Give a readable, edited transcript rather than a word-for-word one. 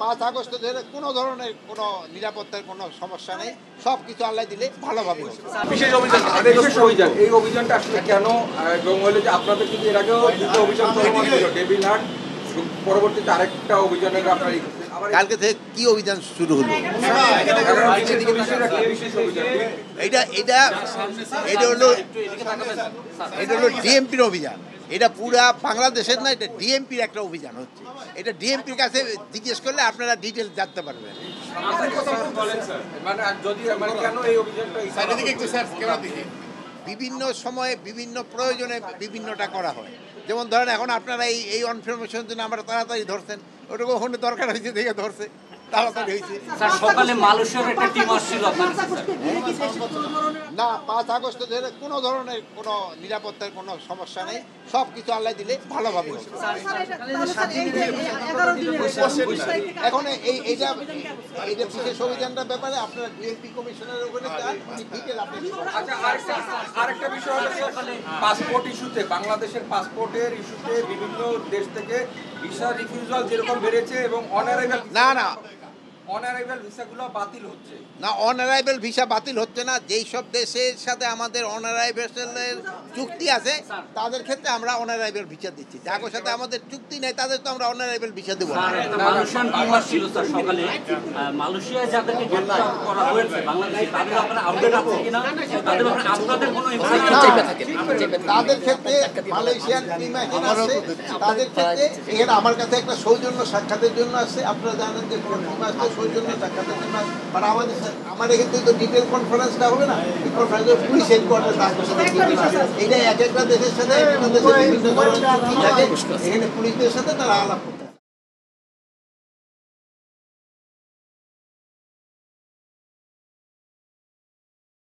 5 August ধরে কোনো ধরনের কোনো নিরাপত্তার কোনো সমস্যা নেই, সব কিছু আল্লাহ দিলে ভালোভাবে হবে। বিশেষ অভিযান, বিশেষ অভিযান, এই অভিযানটা আসলে কেন এবং হলো যে আপনাদের কিন্তু এর আগেও দুটো অভিযান চলমান ছিল, ডেভিল হান্ট, পরবর্তীতে আরেকটা অভিযানের আপনার কালকে থেকে কি অভিযান শুরু হলো? এটা এটা এটা হলো ডিএমপির অভিযান। এটা পুরা বাংলাদেশের না, এটা ডিএমপির একটা অভিযান হচ্ছে। এটা ডিএমপির কাছে জিজ্ঞেস করলে আপনারা ডিটেল জানতে পারবেন। বিভিন্ন সময়ে বিভিন্ন প্রয়োজনে বিভিন্নটা করা হয়। যেমন ধরেন এখন আপনারা এই ইনফরমেশন জন্য আমরা তাড়াতাড়ি ধরছেন, ওটুকু ওখানে দরকার হয়েছে দেখে ধরছে, তাড়াতাড়ি হয়েছে। সকালে মালয়েশিয়ার একটা টিম আসছিল আপনার কাছে না, 5 আগস্ট ধরে কোনো ধরনের কোনো নিরাপত্তার কোনো সমস্যা নেই, সব কিছু আল্লাহ দিলে ভালোভাবে হবে। এখন এইটা বিশেষ অভিযানটার ব্যাপারে আপনারা ডিএমপি কমিশনের ওখানে যান, ডিটেল আপনি। আরেকটা বিষয় হলো পাসপোর্ট ইস্যুতে, বাংলাদেশের পাসপোর্টের ইস্যুতে বিভিন্ন দেশ থেকে ভিসা রিফিউজাল যেরকম বেড়েছে এবং অনারাইভাল অনারাইভাল ভিসাগুলো বাতিল হচ্ছে না, অনারাইভেল ভিসা বাতিল হচ্ছে না। যেই সব দেশের সাথে আমাদের অনারাইভেলের চুক্তি আছে তাদের ক্ষেত্রে আমরা অনারাইভেল ভিসা দিচ্ছি। যাদের সাথে আমাদের চুক্তি নেই তাদের তো আমরা অনারাইভেল ভিসা দেবো না। মালয়েশিয়ান টিম আসছিল স্যার সকালে, মালয়েশিয়ায় যাদেরকে গ্রেফতার করা হয়েছে বাংলাদেশে, তাদের আপনারা আপডেট আছে কিনা, তাদের ব্যাপারে আপনাদের কোনো তাদের ক্ষেত্রে মালয়েশিয়ান টিম এখানে আসছে, তাদের ক্ষেত্রে এখানে আমার কাছে একটা সৌজন্য সাক্ষাতের জন্য আসছে। আপনারা জানেন যে টিম আসছে সৌজন্য সাক্ষাতের জন্য, বাট আমার এখানে তো ডিটেল কনফারেন্সটা হবে না। এই কনফারেন্সে পুলিশ হেডকোয়ার্টার তাদের সাথে এটা এক একটা দেশের সাথে বিভিন্ন ধরনের চুক্তি থাকে, এখানে পুলিশদের সাথে তারা আলাপ করবে।